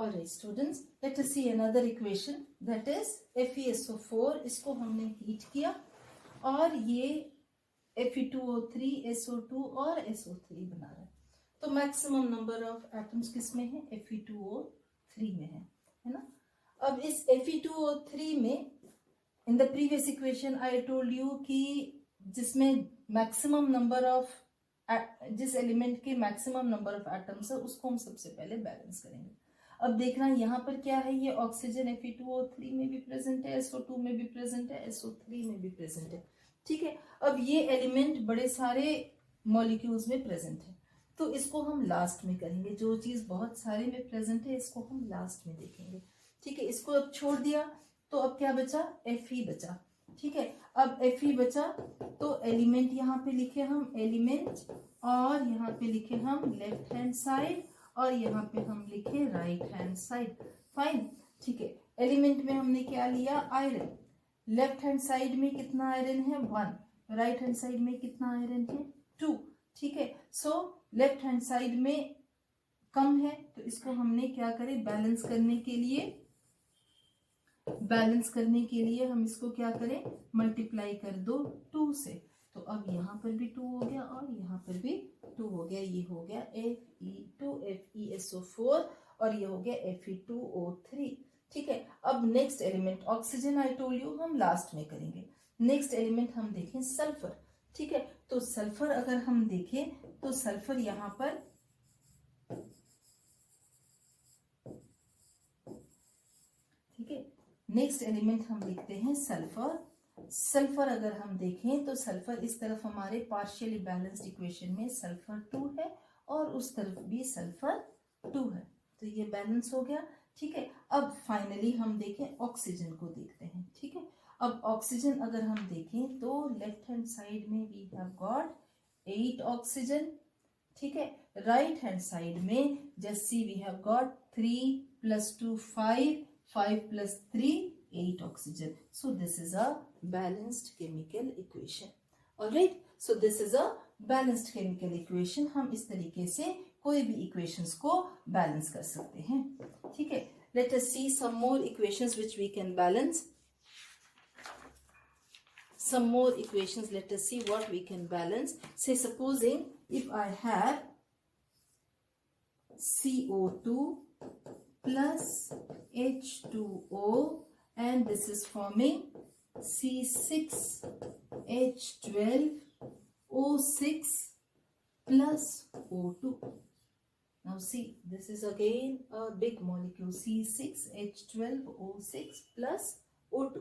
Alright students, let us see another equation that is FeSO4. इसको हमने heat किया और ये Fe2O3, SO2 और SO3 बना रहा है। तो मैक्सिमम नंबर ऑफ एटम्स किस में है? Fe2O3 में है ना। अब इस Fe2O3 में in the previous equation I told you कि जिसमें मैक्सिमम नंबर ऑफ जिस एलिमेंट के मैक्सिमम नंबर ऑफ एटम्स है उसको हम सबसे पहले बैलेंस करेंगे। अब देखना यहाँ पर क्या है, ये ऑक्सीजन Fe2O3 में भी प्रेजेंट है, SO2 में भी प्रेजेंट है, SO3 में भी प्रेजेंट है। ठीक है, अब ये एलिमेंट बड़े सारे मॉलिक्यूल्स में प्रेजेंट है, तो इसको हम लास्ट में करेंगे। जो चीज बहुत सारे में प्रेजेंट है इसको हम लास्ट में देखेंगे। ठीक है, इसको अब छोड़ दिया तो अब क्या बचा? Fe बचा। ठीक है, अब Fe बचा तो एलिमेंट यहाँ पे लिखे हम एलिमेंट, और यहाँ पे लिखे हम लेफ्ट हैंड साइड, और यहाँ पे हम लिखे राइट हैंड साइड। फाइन। ठीक है, एलिमेंट में हमने क्या लिया? आयरन। लेफ्ट हैंड साइड में कितना आयरन है? 1। राइट हैंड साइड में कितना आयरन है? 2। ठीक है, सो लेफ्ट हैंड साइड में कम है तो इसको हमने क्या करें? बैलेंस करने के लिए हम इसको क्या करें? मल्टीप्लाई कर दो 2 से। तो अब यहाँ पर भी 2 हो गया और यहाँ पर भी 2 हो गया। ये हो गया Fe2 FeSO4 और ये हो गया Fe2O3। ठीक है, अब next element oxygen I told you हम लास्ट में करेंगे। नेक्स्ट एलिमेंट हम देखें सल्फर। ठीक है, तो सल्फर अगर हम देखें तो सल्फर यहाँ पर ठीक है, नेक्स्ट एलिमेंट हम लिखते हैं सल्फर। सल्फर अगर हम देखें तो सल्फर इस तरफ हमारे पार्शियली बैलेंस्ड इक्वेशन में सल्फर 2 है और उस तरफ भी सल्फर 2 है, तो ये बैलेंस हो गया। ठीक है, अब फाइनली हम देखें ऑक्सीजन को देखते हैं। ठीक है, अब ऑक्सीजन अगर हम देखें तो लेफ्ट हैंड साइड में वी हैव गॉट 8 ऑक्सीजन। ठीक है, राइट हैंड साइड में just see we have got 3 + 2 5, 5 + 3 8 oxygen. So this is a balanced chemical equation. Alright, so this is a balanced chemical equation. हम इस तरीके से कोई भी equations को balance कर सकते हैं। ठीक है, let us see some more equations which we can balance. Some more equations, let us see what we can balance. Say supposing if I have CO2 plus H2O and this is forming C6H12O6 plus O2. Now see, this is again a big molecule C6H12O6 plus O2.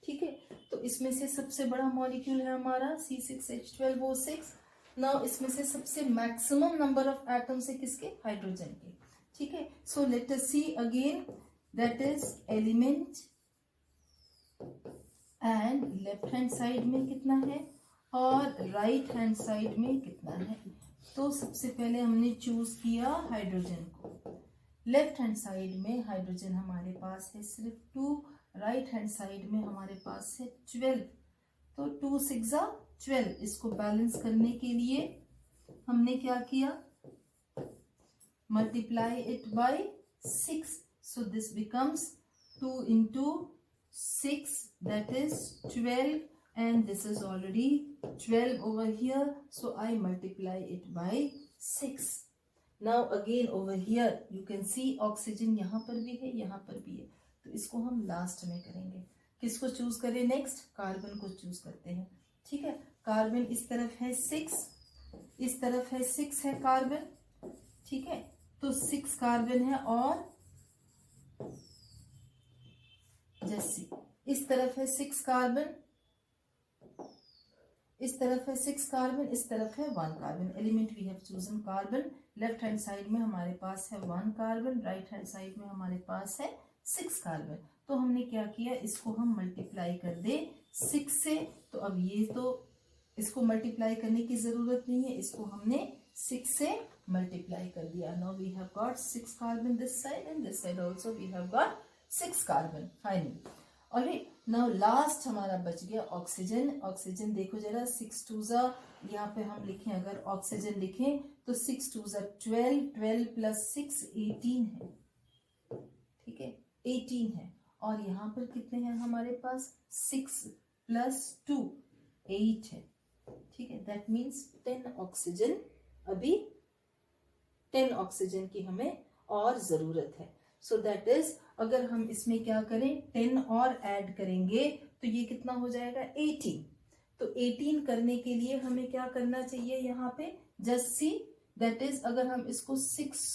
ठीक है, तो इसमें से सबसे बड़ा molecule है हमारा C6H12O6। Now इसमें से सबसे मैक्सिमम नंबर ऑफ एटम्स है किसके? हाइड्रोजन के। ठीक है, so let us see again that is element and left hand side में कितना है और राइट हैंड साइड में कितना है। तो सबसे पहले हमने चूज किया हाइड्रोजन को। लेफ्ट हैंड साइड में हाइड्रोजन हमारे पास है सिर्फ 2, राइट हैंड साइड में हमारे पास है 12। तो 2 6 12। इसको बैलेंस करने के लिए हमने क्या किया? Multiply it by 6. So this becomes 2 × 6, that is 12, and this is already 12 over here. So I multiply it by 6. Now again over here you can see oxygen यहाँ पर भी है, यहाँ पर भी है, तो इसको हम लास्ट में करेंगे। किसको चूज करें? नेक्स्ट कार्बन को चूज करते हैं। ठीक है, कार्बन इस तरफ है 6, इस तरफ है 6 है कार्बन। ठीक है, तो 6 कार्बन है और जैसे इस तरफ है 6 कार्बन, इस तरफ है 6 कार्बन, इस तरफ है 1 carbon. Element we have chosen carbon. Left hand side में हमारे पास है 1 कार्बन, राइट हैंड साइड में हमारे पास है 6 कार्बन। तो हमने क्या किया? इसको हम मल्टीप्लाई कर दे 6 से। तो अब ये तो इसको मल्टीप्लाई करने की जरूरत नहीं है, इसको हमने 6 से मल्टीप्लाई कर दिया। Now we have got 6 carbon this side and this side also we have got 6 carbon finally. Alright, now last हमारा बच गया ऑक्सीजन। ऑक्सीजन देखो जरा, 6 2 यहाँ पे हम लिखें, अगर ऑक्सीजन लिखें तो 6 2 12, 12 + 6 18 है। ठीक है 18 है, और यहाँ पर कितने हैं हमारे पास 6 + 2 8 है, ठीक है। दैट मीन्स 10 ऑक्सीजन, अभी 10 ऑक्सीजन की हमें और जरूरत है। सो दैट इज, अगर हम इसमें क्या करें 10 और ऐड करेंगे तो ये कितना हो जाएगा 18। तो 18 करने के लिए हमें क्या करना चाहिए यहाँ पे, जस्ट सी, दैट इज अगर हम इसको 6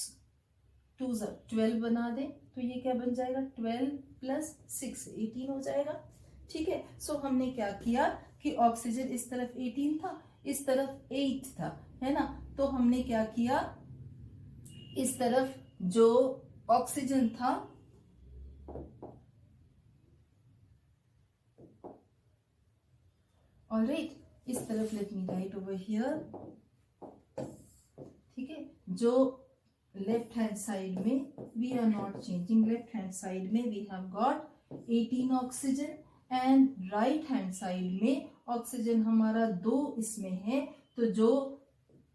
2 12 बना दें तो ये क्या बन जाएगा 12 + 6 18 हो जाएगा, ठीक है। सो हमने क्या किया कि ऑक्सीजन इस तरफ 18 था, इस तरफ 8 था, है ना। तो हमने क्या किया, इस तरफ जो ऑक्सीजन था ऑलराइट, इस तरफ let me write over here, ठीक है। जो लेफ्ट हैंड साइड में we are not changing, left hand side में we have got 18 oxygen, and right hand side में ऑक्सीजन हमारा 2 इसमें है, तो जो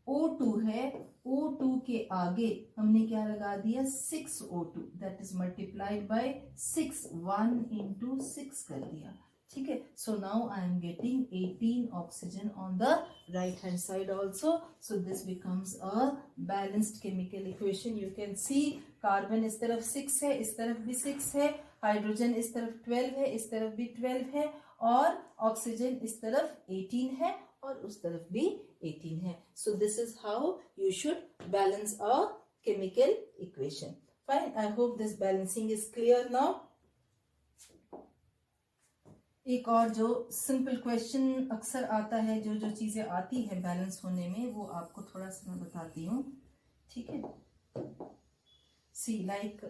O2 है O2 के आगे हमने क्या लगा दिया 6 O2, that is multiplied by 6, 1 × 6 कर दिया, ठीक है। So now I am getting 18 oxygen on the right hand side also, so this becomes a balanced chemical equation. You can see carbon इस तरफ 6 है, इस तरफ भी 6 है, हाइड्रोजन इस तरफ 12 है, इस तरफ भी 12 है, और ऑक्सीजन इस तरफ 18 है और उस तरफ भी 18 है। So this is how you should balance a chemical equation. Fine. I hope this balancing is clear now. एक और जो सिंपल क्वेश्चन अक्सर आता है, जो जो चीजें आती है बैलेंस होने में, वो आपको थोड़ा सा मैं बताती हूँ, ठीक है। सी लाइक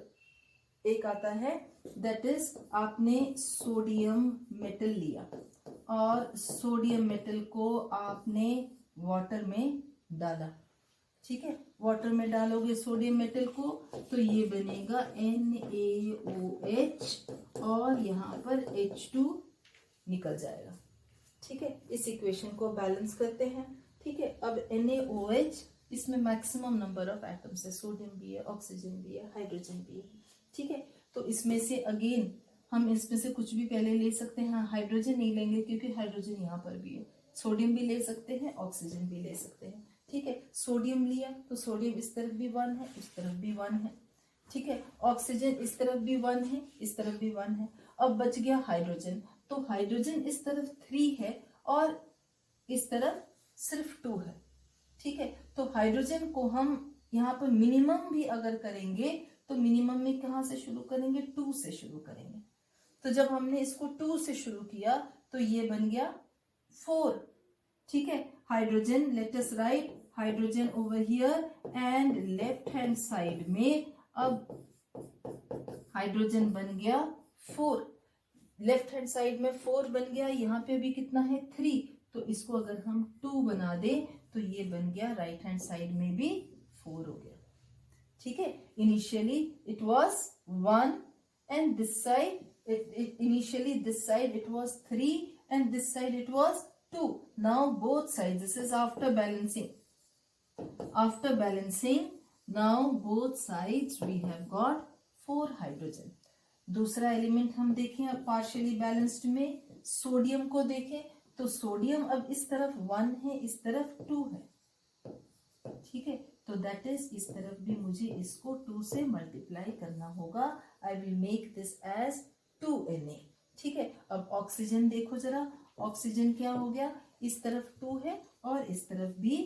एक आता है, दैट इज आपने सोडियम मेटल लिया और सोडियम मेटल को आपने वाटर में डाला, ठीक है। वाटर में डालोगे सोडियम मेटल को तो ये बनेगा NaOH और यहाँ पर H2 निकल जाएगा, ठीक है। इस इक्वेशन को बैलेंस करते हैं, ठीक है। अब NaOH, इसमें मैक्सिमम नंबर ऑफ एटम्स है, सोडियम भी है, ऑक्सीजन भी है, हाइड्रोजन भी है, ठीक है। तो इसमें से अगेन हम इसमें से कुछ भी पहले ले सकते हैं, हाइड्रोजन नहीं लेंगे क्योंकि हाइड्रोजन यहाँ पर भी है, सोडियम भी ले सकते हैं, ऑक्सीजन भी ले सकते हैं, ठीक है। सोडियम लिया तो सोडियम इस तरफ भी 1 है, इस तरफ भी 1 है, ठीक है। ऑक्सीजन इस तरफ भी 1 है, इस तरफ भी 1 है। अब बच गया हाइड्रोजन, तो हाइड्रोजन इस तरफ 3 है और इस तरफ सिर्फ 2 है, ठीक है। तो हाइड्रोजन को हम यहाँ पर मिनिमम भी अगर करेंगे तो मिनिमम में कहाँ से शुरू करेंगे 2 से शुरू करेंगे। तो जब हमने इसको 2 से शुरू किया तो ये बन गया 4, ठीक है। Hydrogen, let us right hydrogen over here, and left hand side में अब हाइड्रोजन बन गया 4, लेफ्ट हैंड साइड में 4 बन गया, यहाँ पे भी कितना है 3, तो इसको अगर हम 2 बना दें तो ये बन गया राइट हैंड साइड में भी 4 हो गया, ठीक है। Initially it was 1 and this side initially this side it was 3 and this side it was 2. Now both sides, this is after balancing, now both sides we have got 4 hydrogen. दूसरा element हम देखें अब partially balanced में, sodium को देखें तो sodium अब इस तरफ 1 है, इस तरफ 2 है, ठीक है। तो दैट इज इस तरफ भी मुझे इसको 2 से मल्टीप्लाई करना होगा, I will make this as 2Na, ठीक है। अब ऑक्सीजन देखो जरा, ऑक्सीजन क्या हो गया, इस तरफ 2 है और इस तरफ भी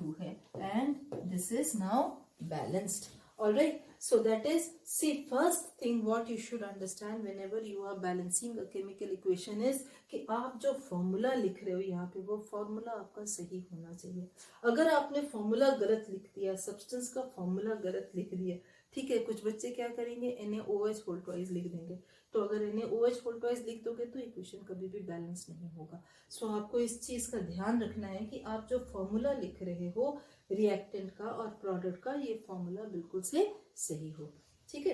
2 है, and this is now balanced, alright. So that is, see, first thing what you should understand whenever you are balancing a chemical equation is कि आप जो फॉर्मूला लिख रहे हो यहाँ पे वो फॉर्मूला आपका सही होना चाहिए। अगर आपने फॉर्मूला गलत लिख दिया, सब्सटेंस का फॉर्मूला गलत लिख दिया, ठीक है, कुछ बच्चे क्या करेंगे NaOH होल ट्वाइस लिख देंगे, तो अगर NaOH होल ट्वाइस लिख दोगे तो इक्वेशन कभी भी बैलेंस नहीं होगा। सो आपको इस चीज का ध्यान रखना है कि आप जो फॉर्मूला लिख रहे हो रिएक्टेंट का और प्रोडक्ट का, ये फॉर्मूला बिल्कुल से सही हो, ठीक है।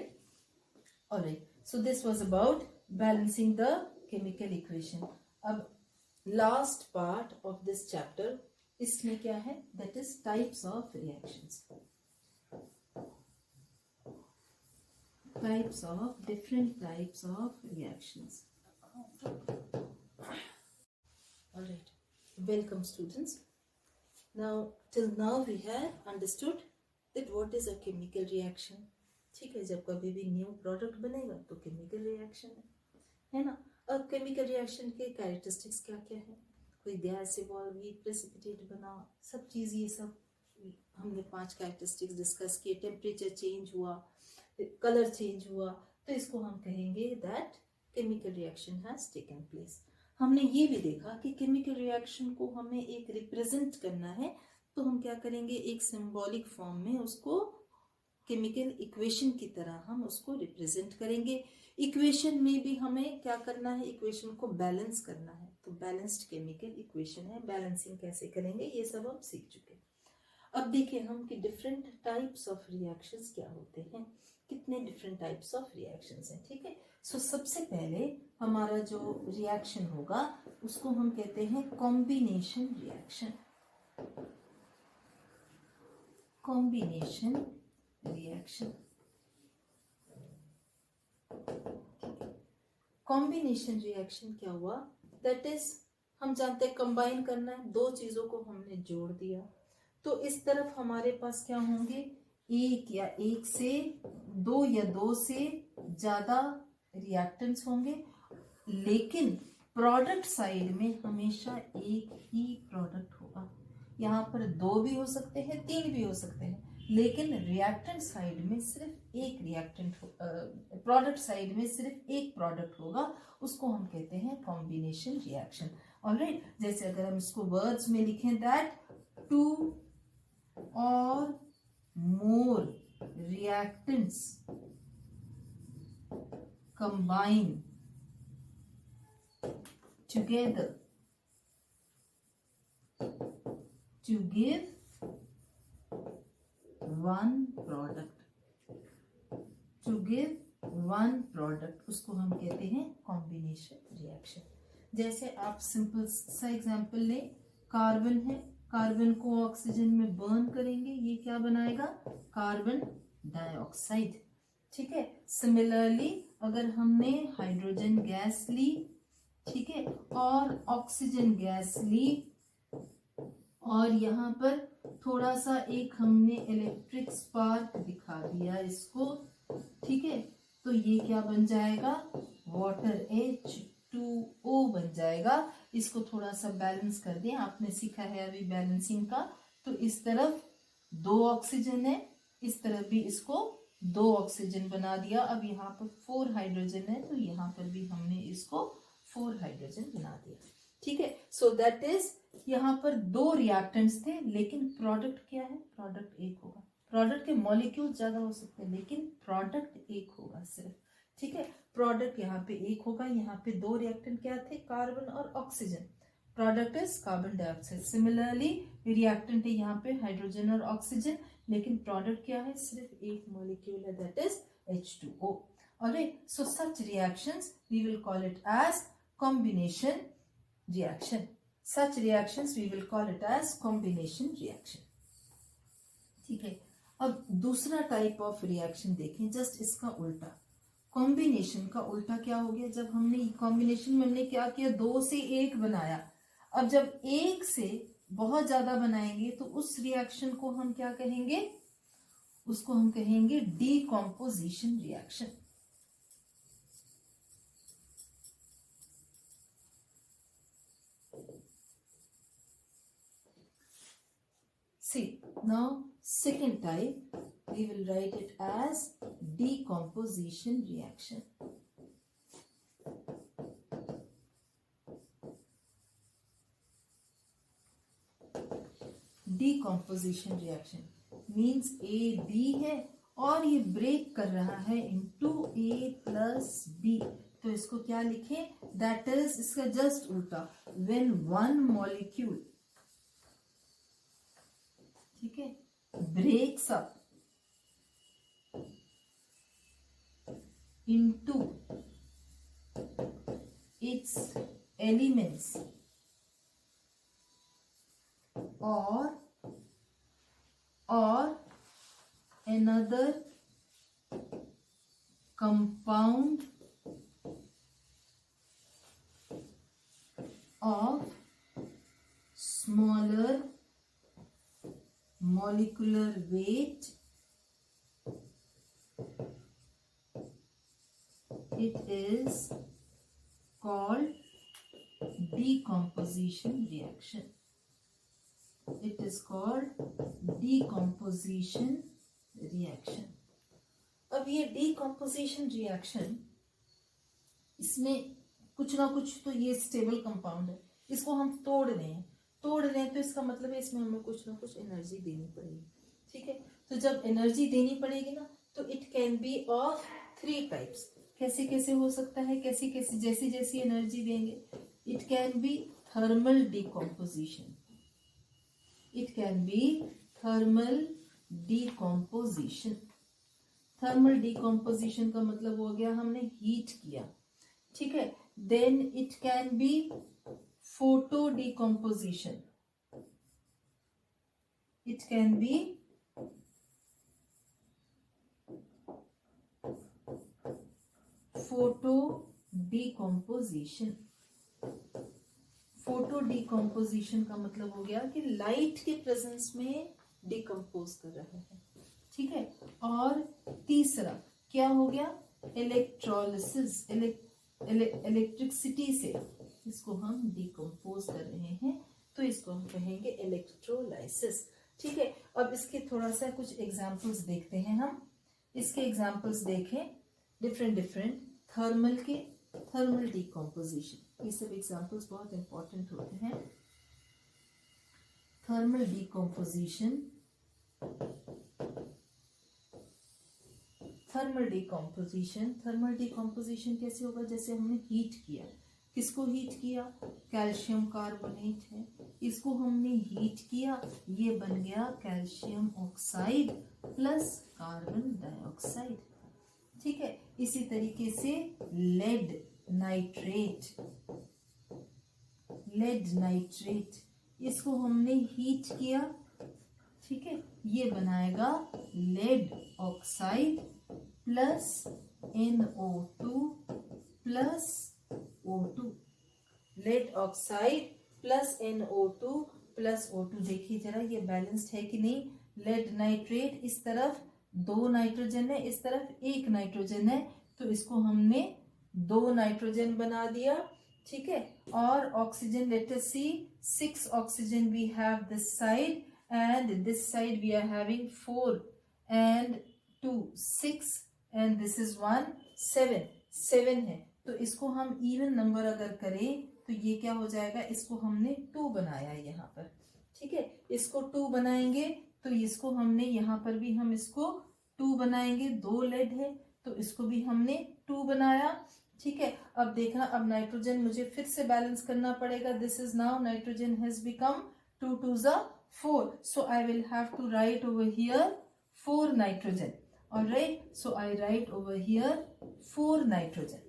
Alright, so this was about balancing the chemical equation. अब last part of this chapter, इसमें क्या है, that is types of reactions. different types of reactions. All right, welcome students. Now till now we have understood that what is a chemical reaction. ठीक है, जब कभी भी new product बनेगा तो केमिकल रिएक्शन है ना. अब केमिकल रिएक्शन के कैरेक्टरिस्टिक्स क्या क्या है. कोई गैस इवॉल्व हुई, प्रेसिपिटेट बना, सब चीज़ ये सब हमने 5 कैरेक्टरिस्टिक्स डिस्कस किए. टेम्परेचर चेंज हुआ, कलर चेंज हुआ, तो इसको हम कहेंगे that chemical reaction has taken place. हमने ये भी देखा कि केमिकल रिएक्शन को हमें एक रिप्रेजेंट करना है तो हम क्या करेंगे, एक सिंबॉलिक फॉर्म में उसको केमिकल इक्वेशन की तरह हम उसको रिप्रेजेंट करेंगे. इक्वेशन में भी हमें क्या करना है, इक्वेशन को बैलेंस करना है. तो बैलेंस्ड केमिकल इक्वेशन है, बैलेंसिंग कैसे करेंगे ये सब हम सीख चुके. अब देखिए हम कि डिफरेंट टाइप्स ऑफ रिएक्शंस क्या होते हैं, कितने डिफरेंट टाइप्स ऑफ रिएक्शंस हैं. ठीक है, सो सबसे पहले हमारा जो रिएक्शन होगा उसको हम कहते हैं combination reaction. Combination reaction. Combination reaction क्या हुआ, दैट इज हम जानते हैं कंबाइन करना है, दो चीजों को हमने जोड़ दिया. तो इस तरफ हमारे पास क्या होंगे, एक या एक से दो या दो से ज्यादा रिएक्टेंट्स होंगे, लेकिन प्रोडक्ट साइड में हमेशा एक ही प्रोडक्ट होगा. यहाँ पर दो भी हो सकते हैं, तीन भी हो सकते हैं, लेकिन रिएक्टेंट साइड में सिर्फ एक रिएक्टेंट, प्रोडक्ट साइड में सिर्फ एक प्रोडक्ट होगा. उसको हम कहते हैं कॉम्बिनेशन रिएक्शन. ऑलराइट, जैसे अगर हम इसको वर्ड्स में लिखें that 2 or more reactants combine together to give one product. To give one product, उसको हम कहते हैं कॉम्बिनेशन रिएक्शन. जैसे आप सिंपल सा एग्जांपल लें, कार्बन है, कार्बन को ऑक्सीजन में बर्न करेंगे, ये क्या बनाएगा, कार्बन डाइऑक्साइड. ठीक है, सिमिलरली अगर हमने हाइड्रोजन गैस ली, ठीक है, और ऑक्सीजन गैस ली, और यहाँ पर थोड़ा सा एक हमने इलेक्ट्रिक स्पार्क दिखा दिया इसको, ठीक है, तो ये क्या बन जाएगा, वाटर H2O बन जाएगा. इसको थोड़ा सा बैलेंस कर दें, आपने सीखा है अभी बैलेंसिंग का. तो इस तरफ 2 ऑक्सीजन है, इस तरफ भी इसको 2 ऑक्सीजन बना दिया. अब यहाँ पर 4 हाइड्रोजन है, तो यहाँ पर भी हमने इसको 4 हाइड्रोजन बना दिया. ठीक है, सो दैट इज यहाँ पर 2 रिएक्टेंट्स थे, लेकिन प्रोडक्ट क्या है, प्रोडक्ट एक होगा. प्रोडक्ट के मॉलिक्यूल ज्यादा हो सकते हैं, लेकिन प्रोडक्ट एक होगा सिर्फ. ठीक है, प्रोडक्ट यहाँ पे एक होगा. यहाँ पे 2 रिएक्टेंट क्या थे, कार्बन और oxygen. Product is carbon dioxide. Similarly reactant है यहाँ पे हाइड्रोजन और ऑक्सीजन, लेकिन प्रोडक्ट क्या है, सिर्फ एक मॉलिक्यूल है, that is H2O. Alright, so such reactions we will call it as combination reaction. Such reactions we will call it as combination reaction. ठीक है, अब दूसरा टाइप ऑफ रिएक्शन देखें, जस्ट इसका उल्टा. कॉम्बिनेशन का उल्टा क्या हो गया, जब हमने कॉम्बिनेशन में हमने क्या किया, 2 से 1 बनाया. अब जब 1 से बहुत ज्यादा बनाएंगे तो उस रिएक्शन को हम क्या कहेंगे, उसको हम कहेंगे decomposition reaction. See, now second type we will write it as decomposition reaction. Decomposition reaction means A B है और ये ब्रेक कर रहा है into A plus B. तो इसको क्या लिखें, that is इसका जस्ट उल्टा, when one molecule, ठीक है, breaks up into its elements or another compound of smaller molecular weight, it is called decomposition reaction. It is called decomposition reaction. अब ये decomposition reaction, इसमें कुछ ना कुछ तो ये स्टेबल कंपाउंड है, इसको हम तोड़ रहे हैं तो इसका मतलब है इसमें हमें कुछ ना कुछ एनर्जी देनी पड़ेगी. ठीक है, तो जब एनर्जी देनी पड़ेगी ना, तो it can B of 3 types. कैसे कैसे हो सकता है, कैसी कैसी जैसी जैसी एनर्जी देंगे. It can be thermal decomposition. It can be thermal decomposition. Thermal decomposition का मतलब हो गया हमने हीट किया. ठीक है, then it can be photo decomposition. It can be photo decomposition. Photo decomposition का मतलब हो गया कि लाइट के प्रेजेंस में डिकम्पोज कर रहे हैं. ठीक है, और तीसरा क्या हो गया, इलेक्ट्रोलिसिस. इलेक्ट्रिसिटी से इसको हम डिकम्पोज कर रहे हैं, तो इसको हम कहेंगे इलेक्ट्रोलाइसिस. ठीक है, अब इसके थोड़ा सा कुछ एग्जांपल्स देखते हैं हम. इसके एग्जांपल्स देखें डिफरेंट थर्मल के, थर्मल डिकम्पोजिशन. ये सब एग्जांपल्स बहुत इंपॉर्टेंट होते हैं. Thermal decomposition. थर्मल डिकम्पोजिशन कैसे होगा, जैसे हमने हीट किया. किसको हीट किया, कैल्शियम कार्बोनेट है, इसको हमने हीट किया, ये बन गया calcium oxide plus carbon dioxide. ठीक है, इसी तरीके से लेड नाइट्रेट, इसको हमने हीट किया. ठीक है, ये बनाएगा lead oxide plus NO2 plus O2. Lead oxide plus NO2 plus O2. देखिए जरा ये बैलेंस्ड है कि नहीं. लेड नाइट्रेट, इस तरफ 2 नाइट्रोजन है, इस तरफ 1 नाइट्रोजन है, तो इसको हमने 2 नाइट्रोजन बना दिया. ठीक है, और oxygen, let us see, 6 oxygen we have this side, and this side we are having 4 and 2 6 and this is 1 7 है. तो इसको हम इवन नंबर अगर करें तो ये क्या हो जाएगा, इसको हमने 2 बनाया है यहाँ पर. ठीक है, इसको 2 बनाएंगे तो इसको हमने यहाँ पर भी हम इसको 2 बनाएंगे. 2 लेड है तो इसको भी हमने 2 बनाया. ठीक है, अब देखना, अब नाइट्रोजन मुझे फिर से बैलेंस करना पड़ेगा. This is now nitrogen has become 2 2s are 4, so I will have to write over here 4 nitrogen. All right, so I write over here 4 nitrogen,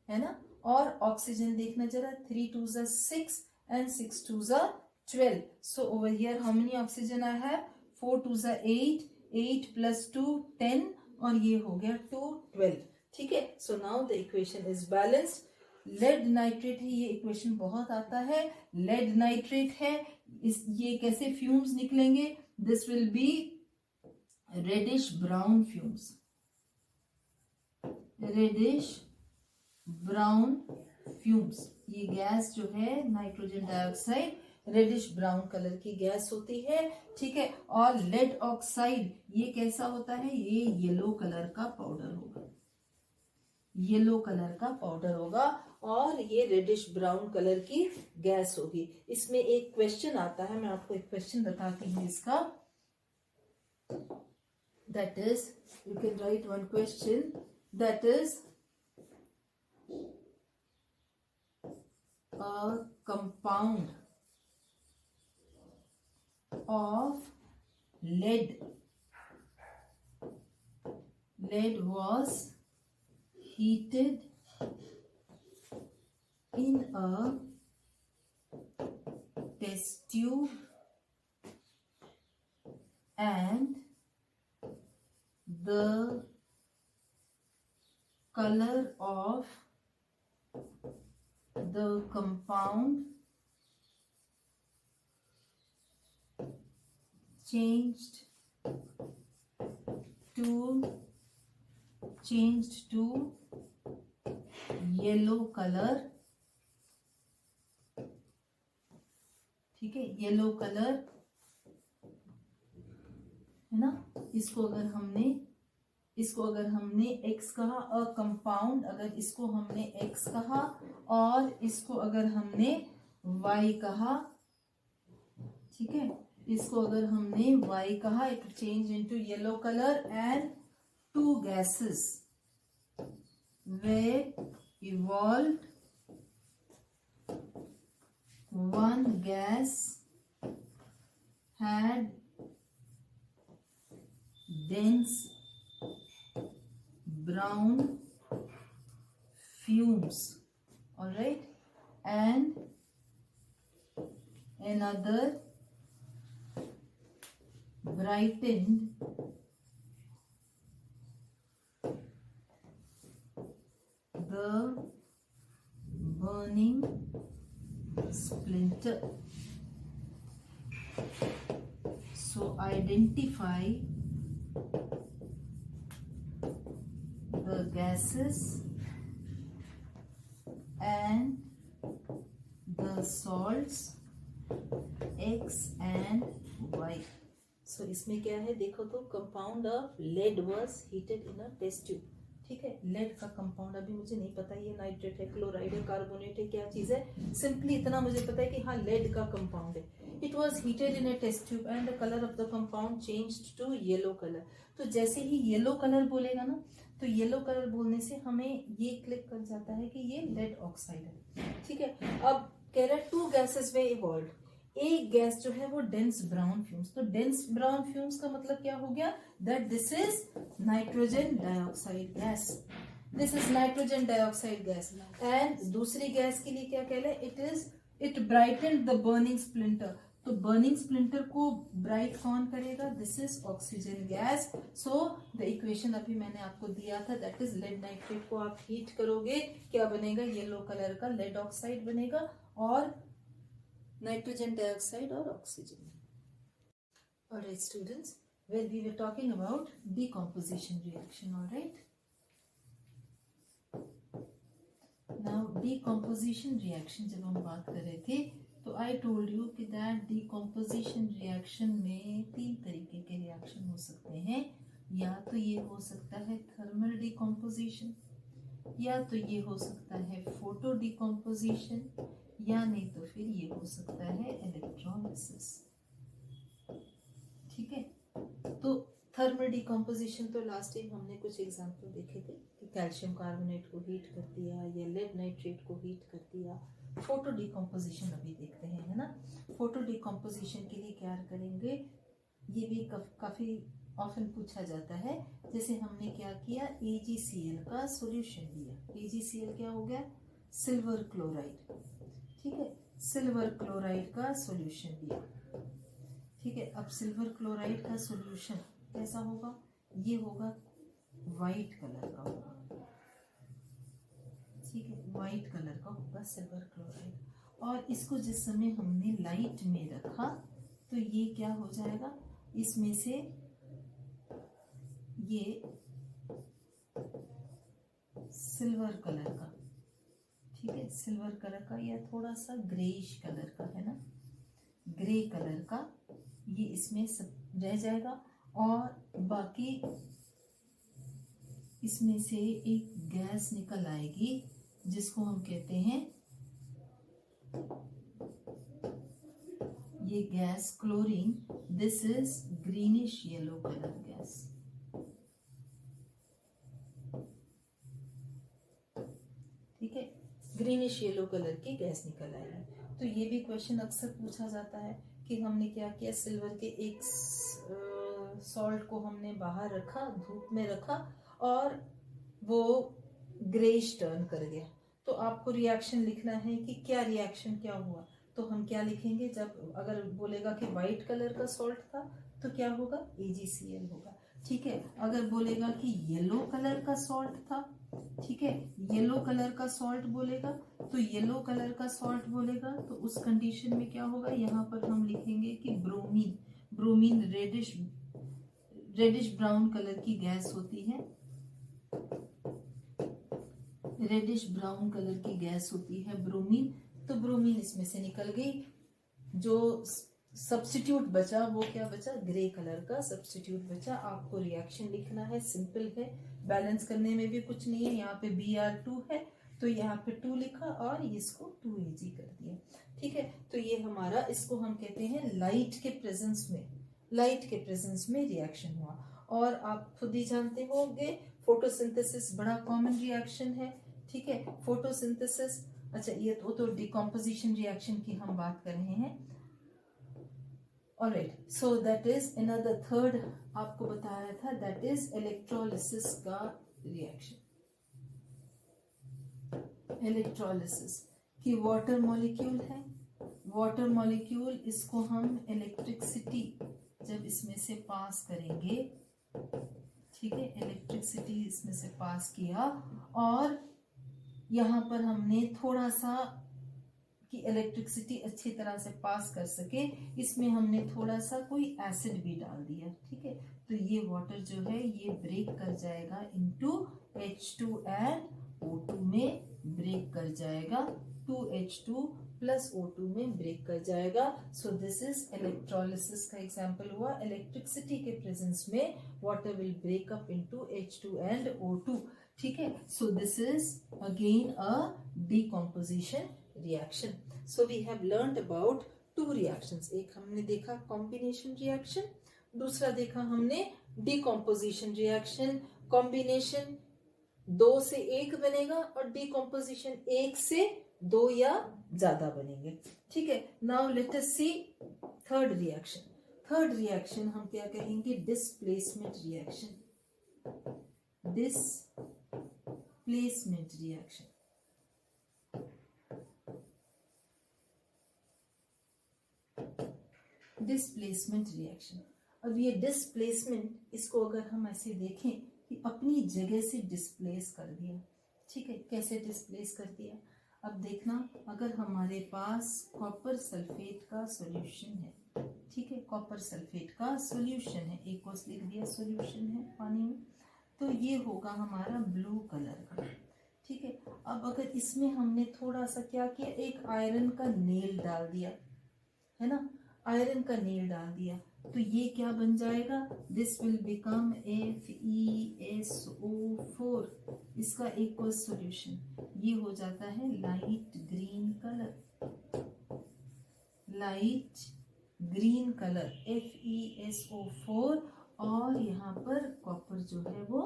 है ना. और ऑक्सीजन देखना जरा, 3 2s are 6 and 6 2s are 12. So over here how many oxygen I have, 4 2s are 8, 8 plus 2 10, और ये हो गया 2 12. ठीक है, so now the equation is balanced. Lead nitrate है, ये इक्वेशन बहुत आता है. लेड नाइट्रेट है, ये कैसे फ्यूम्स निकलेंगे, this will be reddish brown fumes. Reddish brown fumes. ये गैस जो है nitrogen dioxide reddish brown colour की गैस होती है. ठीक है, और लेड ऑक्साइड ये कैसा होता है, ये येलो कलर का पाउडर होगा. येलो कलर का पाउडर होगा और ये रेडिश ब्राउन कलर की गैस होगी. इसमें एक क्वेश्चन आता है, मैं आपको एक क्वेश्चन बताती हूँ इसका. That is, you can write one question, that is a compound of lead was heated in a test tube and the color of the compound changed to yellow color, ठीक है, येलो कलर है ना। इसको अगर हमने x कहा, a compound अगर इसको हमने x कहा और इसको अगर हमने y कहा, ठीक है, इसको अगर हमने y कहा, it change into yellow colour and two gases were evolved. One gas had dense brown fumes, all right, and another brightened the burning splinter. So identify the gases and the salts X and Y. So इसमें क्या है देखो तो, compound of lead was heated in a test tube, ठीक है। Lead का compound अभी मुझे नहीं पता ये नाइट्रेट है, क्लोराइड है, कार्बोनेट है, क्या चीज है, सिंपली इतना मुझे पता है कि हाँ लेड का कंपाउंड है। It was heated in a test tube and the colour of the compound changed to yellow colour. तो जैसे ही येलो कलर बोलेगा ना, तो येलो कलर बोलने से हमें ये क्लिक कर जाता है कि ये लेड ऑक्साइड है, ठीक है। अब कह रहा है टू गैसेस वे इवॉल्व, एक गैस जो है वो डेंस ब्राउन फ्यूम्स। तो डेंस ब्राउन फ्यूम्स का मतलब क्या हो गया, that this is nitrogen dioxide gas, this is nitrogen dioxide gas. And दूसरी गैस के लिए क्या कह रहे हैं, it brightened the burning splinter. तो बर्निंग स्प्लिंटर को ब्राइट कौन करेगा, this is oxygen gas. So the equation अभी मैंने आपको दिया था, दैट इज लेड नाइट्रेट को आप हीट करोगे, क्या बनेगा, येलो कलर का लेड ऑक्साइड बनेगा और नाइट्रोजन डाइऑक्साइड और oxygen. Alright students, well we were talking about decomposition reaction, alright. Now decomposition reaction जब हम बात कर रहे थे तो I told you कि that decomposition reaction में तीन तरीके के रिएक्शन हो सकते हैं, या तो ये हो सकता है थर्मल decomposition, या तो ये हो सकता है फोटो डिकम्पोजिशन, या नहीं तो फिर ये हो सकता है इलेक्ट्रोलिसिस, ठीक है। तो थर्मल डिकम्पोजिशन तो लास्ट टाइम हमने कुछ एग्जांपल देखे थे कि कैल्शियम कार्बोनेट को हीट कर दिया या लेड नाइट्रेट को हीट कर दिया। फोटो डिकम्पोजिशन अभी देखते हैं, है ना। फोटो डिकम्पोजिशन के लिए क्या करेंगे, ये भी काफी ऑफन पूछा जाता है। जैसे हमने क्या किया, AgCl का सॉल्यूशन दिया, AgCl क्या हो गया, सिल्वर क्लोराइड, ठीक है, सिल्वर क्लोराइड का सॉल्यूशन दिया, ठीक है। अब सिल्वर क्लोराइड का सॉल्यूशन कैसा होगा, ये होगा वाइट कलर का होगा, ठीक है, वाइट कलर का होगा सिल्वर क्लोराइड। और इसको जिस समय हमने लाइट में रखा तो ये क्या हो जाएगा, इसमें से ये सिल्वर कलर का, ठीक है, सिल्वर कलर का या थोड़ा सा ग्रेइश कलर का, है ना, ग्रे कलर का, ये इसमें सब रह जाएगा। और बाकी इसमें से एक गैस निकल आएगी जिसको हम कहते हैं, ये gas chlorine, this is greenish yellow colour gas, ठीक है, ग्रीनिश येलो कलर की गैस निकल आएगी। तो ये भी क्वेश्चन अक्सर पूछा जाता है कि हमने क्या किया, सिल्वर के एक सॉल्ट को हमने बाहर रखा, धूप में रखा और वो ग्रेइश टर्न कर गया। तो आपको रिएक्शन लिखना है कि क्या रिएक्शन क्या हुआ। तो हम क्या लिखेंगे, जब अगर बोलेगा कि वाइट कलर का सॉल्ट था तो क्या होगा, AgCl होगा। ठीक है। अगर बोलेगा कि येलो कलर का सॉल्ट था, ठीक है, येलो कलर का सॉल्ट बोलेगा, तो येलो कलर का सॉल्ट बोलेगा तो उस कंडीशन में क्या होगा, यहाँ पर हम लिखेंगे कि bromine. Bromine reddish brown colour की गैस होती है, रेडिश ब्राउन कलर की गैस होती है ब्रोमीन। तो ब्रोमीन इसमें से निकल गई, जो सब्स्टिट्यूट बचा वो क्या बचा, ग्रे कलर का सब्स्टिट्यूट बचा। आपको रिएक्शन लिखना है, सिंपल है, बैलेंस करने में भी कुछ नहीं है। यहाँ पे Br2 है तो यहाँ पे 2 लिखा और इसको 2Ag कर दिया, ठीक है। तो ये हमारा, इसको हम कहते हैं लाइट के प्रेजेंस में, लाइट के प्रेजेंस में रिएक्शन हुआ। और आप खुद ही जानते होंगे फोटोसिंथेसिस बड़ा कॉमन रिएक्शन है, ठीक है। फोटोसिंथेसिस, अच्छा ये तो डिकम्पोजिशन रिएक्शन की हम बात कर रहे हैं। Alright, so that is another third आपको बताया था, दैट इज इलेक्ट्रोलिसिस का रिएक्शन। इलेक्ट्रोलिसिस की वाटर मॉलिक्यूल है, वाटर मॉलिक्यूल, इसको हम इलेक्ट्रिसिटी जब इसमें से पास करेंगे, ठीक है, इलेक्ट्रिसिटी इसमें से पास किया और यहाँ पर हमने थोड़ा सा कि इलेक्ट्रिसिटी अच्छी तरह से पास कर सके, इसमें हमने थोड़ा सा कोई एसिड भी डाल दिया, ठीक है। तो ये वाटर जो है ये ब्रेक कर जाएगा इनटू H2 एंड O2 में ब्रेक कर जाएगा, 2H2 प्लस O2 में ब्रेक कर जाएगा। सो दिस इज इलेक्ट्रोलिसिस का एग्जांपल हुआ। इलेक्ट्रिसिटी के प्रेजेंस में water will break up into H2 and O2, ठीक है। So this is again a decomposition reaction. So we have learned about 2 reactions, एक हमने देखा कॉम्बिनेशन रिएक्शन, दूसरा देखा हमने डिकम्पोजिशन रिएक्शन। कॉम्बिनेशन 2 से 1 बनेगा और डिकम्पोजिशन 1 से 2 या ज्यादा बनेंगे, ठीक है। नाउ लेट अस सी थर्ड रिएक्शन। थर्ड रिएक्शन हम क्या कहेंगे, displacement reaction. Displacement reaction, displacement reaction. अब ये डिस्प्लेसमेंट, इसको अगर हम ऐसे देखें कि अपनी जगह से डिस्प्लेस कर दिया, ठीक है। कैसे डिस्प्लेस कर दिया, अब देखना, अगर हमारे पास कॉपर सल्फेट का सॉल्यूशन है, ठीक है, कॉपर सल्फेट का सॉल्यूशन है, एक्वस लिख दिया, सॉल्यूशन है पानी में, तो ये होगा हमारा ब्लू कलर का, ठीक है। अब अगर इसमें हमने थोड़ा सा क्या किया, एक आयरन का नेल डाल दिया, है ना, आयरन का नेल डाल दिया, तो ये क्या बन जाएगा, दिस विल बिकम FeSO4, इसका एक्वस सॉल्यूशन, ये हो जाता है light green colour, light green colour FeSO4, और यहाँ पर कॉपर जो है वो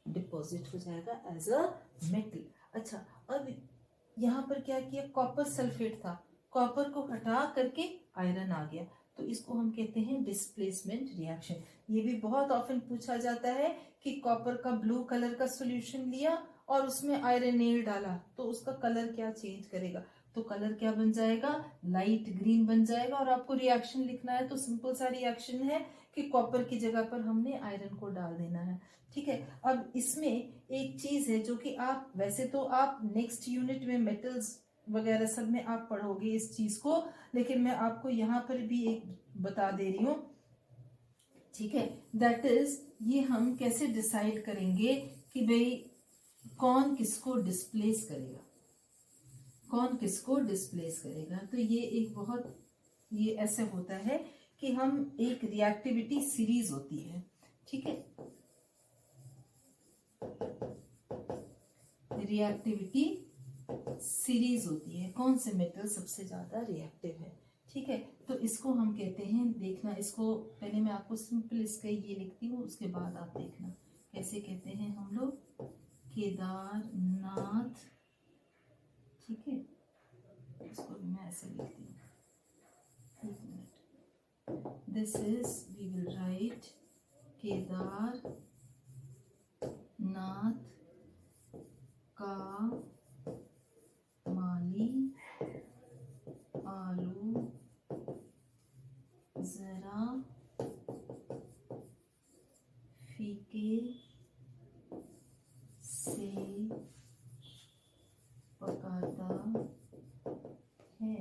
डिपॉजिट हो जाएगा एज अ मेटल। अच्छा, अब यहाँ पर क्या किया, कॉपर सल्फेट था, कॉपर को हटा करके आयरन आ गया, तो इसको हम कहते हैं डिस्प्लेसमेंट रिएक्शन। ये भी बहुत ऑफन पूछा जाता है कि कॉपर का ब्लू कलर का सॉल्यूशन लिया और उसमें आयरन नेल डाला तो उसका कलर क्या चेंज करेगा, तो कलर क्या बन जाएगा, लाइट ग्रीन बन जाएगा। और आपको रिएक्शन लिखना है तो सिंपल सा रिएक्शन है कि कॉपर की जगह पर हमने आयरन को डाल देना है, ठीक है। अब इसमें एक चीज है जो कि आप, वैसे तो आप नेक्स्ट यूनिट में मेटल्स वगैरह सब में आप पढ़ोगे इस चीज को, लेकिन मैं आपको यहाँ पर भी एक बता दे रही हूँ, ठीक है। दैट इज, ये हम कैसे डिसाइड करेंगे कि भाई कौन किसको डिस्प्लेस करेगा, कौन किसको डिस्प्लेस करेगा। तो ये एक बहुत, ये ऐसे होता है कि हम, एक रिएक्टिविटी सीरीज होती है, ठीक है, रिएक्टिविटी सीरीज होती है, कौन से मेटल सबसे ज्यादा रिएक्टिव है, ठीक है। तो इसको हम कहते हैं, देखना इसको, पहले मैं आपको सिंपल इसका ये लिखती हूँ, उसके बाद आप देखना कैसे कहते हैं हम लोग, केदारनाथ, ठीक है, इसको मैं ऐसे लिखती हूँ, एक minute, this is, we will write Kedarnath का माली आलू जरा से पकाता है।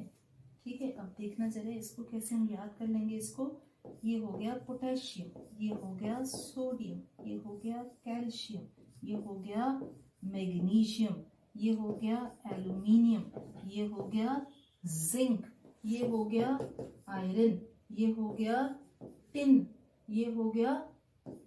ठीक है, अब देखना जरा इसको कैसे हम याद कर लेंगे। इसको, ये हो गया पोटेशियम, ये हो गया सोडियम, ये हो गया कैल्शियम, ये हो गया मैग्नीशियम, ये हो गया एल्यूमिनियम, ये हो गया जिंक, ये हो गया आयरन, ये हो गया टिन, ये हो गया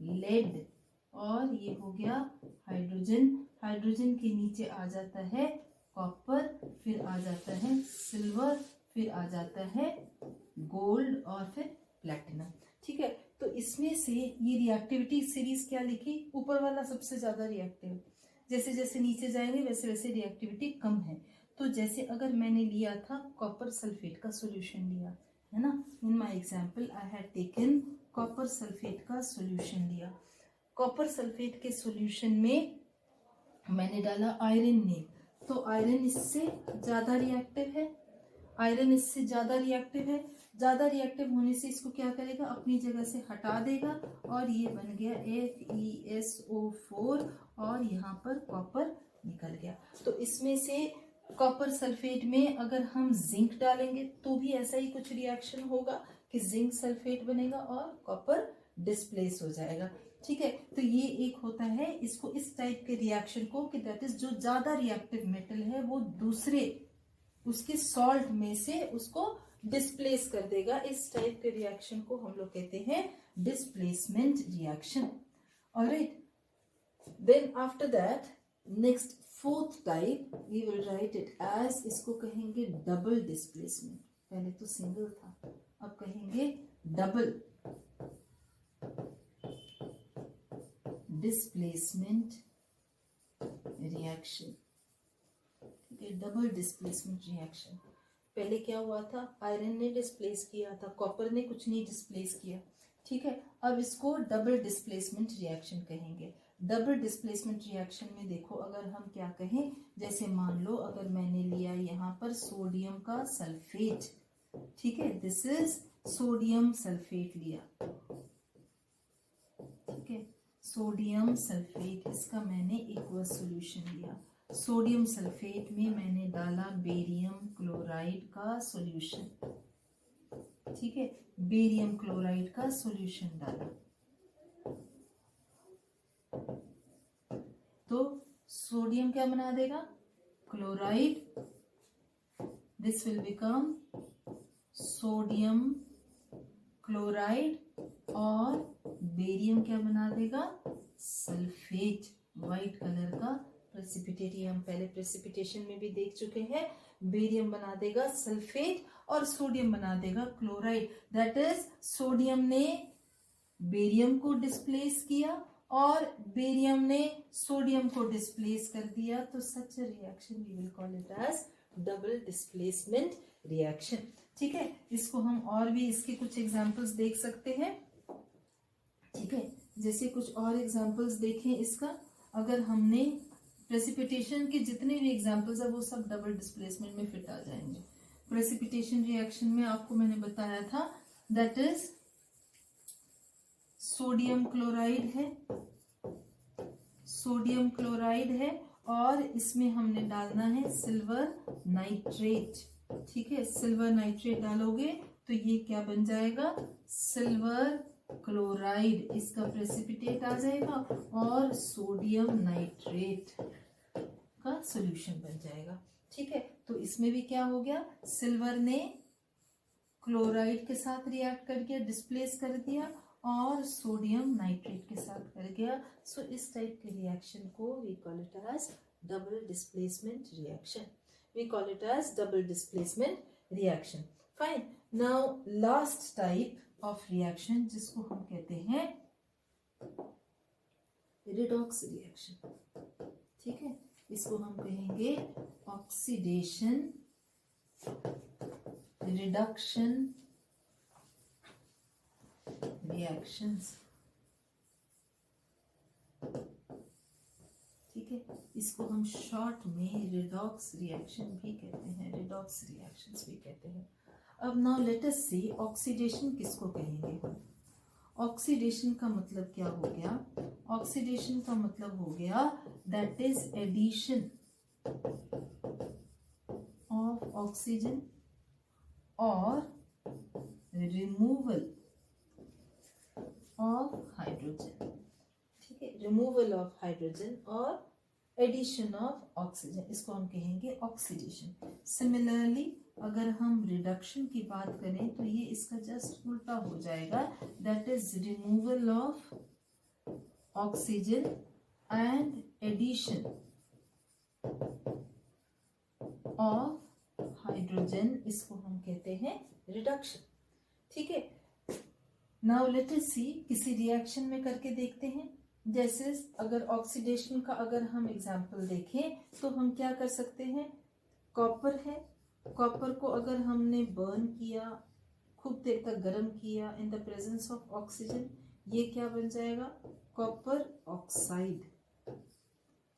लेड, और ये हो गया हाइड्रोजन। हाइड्रोजन के नीचे आ जाता है कॉपर, फिर आ जाता है सिल्वर, फिर आ जाता है गोल्ड, और फिर प्लैटिनम। ठीक है, तो इसमें से ये रिएक्टिविटी सीरीज क्या लिखी, ऊपर वाला सबसे ज्यादा रिएक्टिव, जैसे जैसे नीचे जाएंगे वैसे वैसे रिएक्टिविटी कम है। तो जैसे अगर मैंने लिया था कॉपर सल्फेट का सॉल्यूशन लिया है ना, in my example I had taken copper sulphate का सॉल्यूशन लिया। कॉपर सल्फेट के सॉल्यूशन में मैंने डाला आयरन ने, तो आयरन इससे ज्यादा रिएक्टिव है, आयरन इससे ज्यादा रिएक्टिव है। ज्यादा रिएक्टिव होने से इसको क्या करेगा, अपनी जगह से हटा देगा, और ये बन गया FeSO4, और यहाँ पर कॉपर निकल गया। तो इसमें से कॉपर सल्फेट में अगर हम जिंक डालेंगे तो भी ऐसा ही कुछ रिएक्शन होगा कि जिंक सल्फेट बनेगा और कॉपर डिस्प्लेस हो जाएगा। ठीक है, तो ये एक होता है, इसको इस टाइप के रिएक्शन को कि दैट इज जो ज्यादा रिएक्टिव मेटल है वो दूसरे उसके सॉल्ट में से उसको डिस्प्लेस कर देगा। इस टाइप के रिएक्शन को हम लोग कहते हैं displacement reaction. Alright, then after that next fourth type we will write it as, इसको कहेंगे डबल डिस्प्लेसमेंट। पहले तो सिंगल था, अब कहेंगे डबल डिस्प्लेसमेंट रिएक्शन। ठीक है, डबल डिस्प्लेसमेंट रिएक्शन। पहले क्या हुआ था, आयरन ने डिस्प्लेस किया था, कॉपर ने कुछ नहीं डिस्प्लेस किया। ठीक है, अब इसको डबल डिस्प्लेसमेंट रिएक्शन कहेंगे। डबल डिस्प्लेसमेंट रिएक्शन में देखो, अगर हम क्या कहें, जैसे मान लो अगर मैंने लिया यहाँ पर सोडियम का सल्फेट, ठीक है, दिस इज सोडियम सल्फेट लिया। ठीक है, सोडियम सल्फेट, इसका मैंने एक्वस सॉल्यूशन लिया। सोडियम सल्फेट में मैंने डाला बेरियम क्लोराइड का सॉल्यूशन। ठीक है, बेरियम क्लोराइड का सॉल्यूशन डाला, तो सोडियम क्या बना देगा, chloride, this will become sodium chloride, और बेरियम क्या बना देगा, सल्फेट, व्हाइट कलर का प्रेसिपिटेट। ये हम पहले प्रेसिपिटेशन में भी देख चुके हैं। बेरियम बना देगा सल्फेट और सोडियम बना देगा क्लोराइड। दैट इज सोडियम ने बेरियम को डिस्प्लेस किया और बेरियम ने सोडियम को डिस्प्लेस कर दिया। तो such a reaction we will call it as double displacement reaction. ठीक है, इसको हम और भी इसके कुछ एग्जांपल्स देख सकते हैं। ठीक है, जैसे कुछ और एग्जांपल्स देखें इसका, अगर हमने प्रेसिपिटेशन के जितने भी एग्जांपल्स है वो सब डबल डिस्प्लेसमेंट में फिट आ जाएंगे। प्रेसिपिटेशन रिएक्शन में आपको मैंने बताया था दैट इज सोडियम क्लोराइड है, सोडियम क्लोराइड है, और इसमें हमने डालना है सिल्वर नाइट्रेट। ठीक है, सिल्वर नाइट्रेट डालोगे तो ये क्या बन जाएगा, सिल्वर क्लोराइड, इसका प्रेसिपिटेट आ जाएगा और सोडियम नाइट्रेट का सॉल्यूशन बन जाएगा। ठीक है, तो इसमें भी क्या हो गया, सिल्वर ने क्लोराइड के साथ रिएक्ट कर गया, डिस्प्लेस कर दिया, और सोडियम नाइट्रेट के साथ कर गया। सो इस टाइप के रिएक्शन को we call it as double displacement reaction. We call it as double displacement reaction. Fine, now last type of reaction जिसको हम कहते हैं रिडॉक्स रिएक्शन। ठीक है, इसको हम कहेंगे ऑक्सीडेशन रिडक्शन रिएक्शंस। ठीक है, इसको हम शॉर्ट में रिडॉक्स रिएक्शन भी कहते हैं, रिडॉक्स रिएक्शंस भी कहते हैं। अब नाउ लेट अस सी ऑक्सीडेशन किसको कहेंगे हम। ऑक्सीडेशन का मतलब क्या हो गया? ऑक्सीडेशन का मतलब हो गया that is addition of oxygen और रिमूवल ऑफ हाइड्रोजन। ठीक है, रिमूवल ऑफ हाइड्रोजन और एडिशन ऑफ ऑक्सीजन, इसको हम कहेंगे ऑक्सीडेशन। सिमिलरली अगर हम रिडक्शन की बात करें तो ये इसका जस्ट उल्टा हो जाएगा, that is removal of oxygen and addition of hydrogen, इसको हम कहते हैं रिडक्शन। ठीक है, नाउ लेट अस सी, किसी रिएक्शन में करके देखते हैं। जैसे अगर ऑक्सीडेशन का अगर हम एग्जांपल देखें तो हम क्या कर सकते हैं, कॉपर है, कॉपर को अगर हमने बर्न किया, खूब देर तक गर्म किया in the presence of oxygen, ये क्या बन जाएगा, कॉपर ऑक्साइड।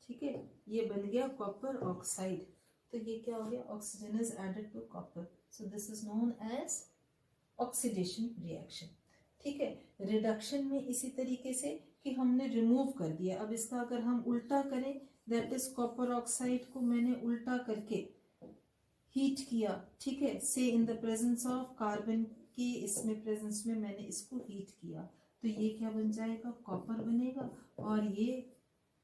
ठीक है, ये बन गया कॉपर ऑक्साइड। तो ये क्या हो गया, oxygen is added to copper, so this is known as oxidation reaction. ठीक है, रिडक्शन में इसी तरीके से कि हमने रिमूव कर दिया। अब इसका अगर हम उल्टा करें, दैट इज कॉपर ऑक्साइड को मैंने उल्टा करके हीट किया। ठीक है, से in the presence of carbon की इसमें प्रेजेंस में मैंने इसको हीट किया, तो ये क्या बन जाएगा, कॉपर बनेगा। और ये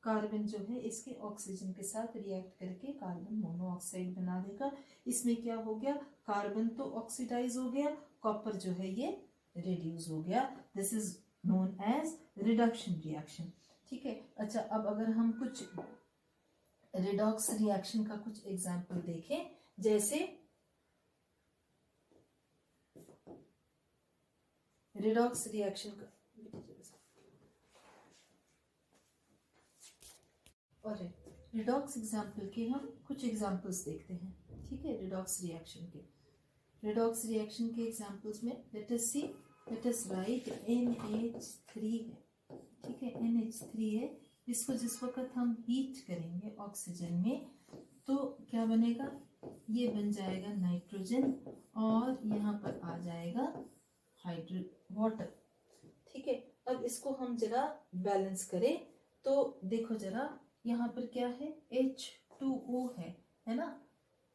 कार्बन जो है इसके ऑक्सीजन के साथ रिएक्ट करके कार्बन मोनोऑक्साइड बना देगा। इसमें क्या हो गया, कार्बन तो ऑक्सीडाइज हो गया, कॉपर जो है ये रिड्यूस हो गया। This is known as reduction reaction. ठीक है, अच्छा अब अगर हम कुछ रिडॉक्स रिएक्शन का कुछ एग्जांपल देखें, जैसे रिडॉक्स रिएक्शन का, और रिडॉक्स एग्जांपल के हम कुछ एग्जांपल्स देखते हैं। ठीक है, रिडॉक्स रिएक्शन के एग्जांपल्स में लेट अस सी, लेट अस राइट NH3 है। ठीक है, NH3 है, इसको जिस वक्त हम हीट करेंगे ऑक्सीजन में तो क्या बनेगा, ये बन जाएगा नाइट्रोजन और यहाँ पर आ जाएगा वाटर। ठीक है, अब इसको हम जरा बैलेंस करें तो देखो जरा, यहाँ पर क्या है, H2O है ना,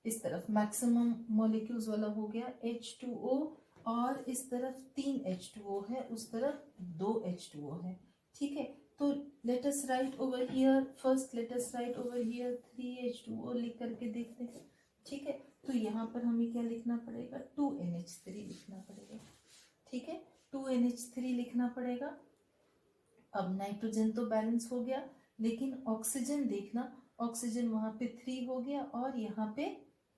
इस तरफ मैक्सिमम मॉलिक्यूल्स वाला हो गया H2O, और इस तरफ 3 H2O है, उस तरफ 2 H2O है। ठीक है, तो let us right over here, first let us right over here 3 H2O लिख करके देखते हैं। ठीक है, तो यहाँ पर हमें क्या लिखना पड़ेगा, 2 NH3 लिखना पड़ेगा। ठीक है, 2 NH3 लिखना पड़ेगा। अब नाइट्रोजन तो बैलेंस हो गया, लेकिन ऑक्सीजन देखना, ऑक्सीजन वहां पे 3 हो गया और यहाँ पे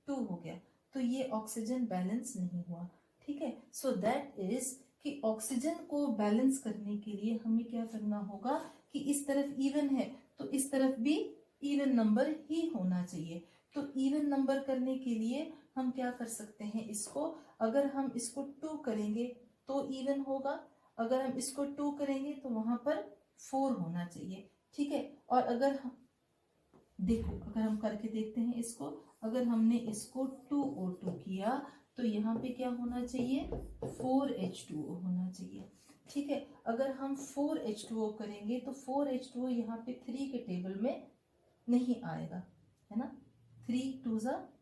2 हो गया, तो ये ऑक्सीजन बैलेंस नहीं हुआ। ठीक है, सो दैट इज कि ऑक्सीजन को बैलेंस करने के लिए हमें क्या करना होगा कि इस तरफ इवन है तो इस तरफ भी इवन नंबर ही होना चाहिए। तो इवन नंबर करने के लिए हम क्या कर सकते हैं, इसको अगर हम इसको 2 करेंगे तो इवन होगा, अगर हम इसको 2 करेंगे तो वहां पर 4 होना चाहिए। ठीक है, और अगर हम देखो, अगर हम करके देखते हैं इसको, अगर हमने इसको 2O2 किया तो यहाँ पे क्या होना चाहिए, 4H2O होना चाहिए। ठीक है, अगर हम 4H2O करेंगे तो 4H2O यहाँ पे 3 के टेबल में नहीं आएगा, है ना, 3 2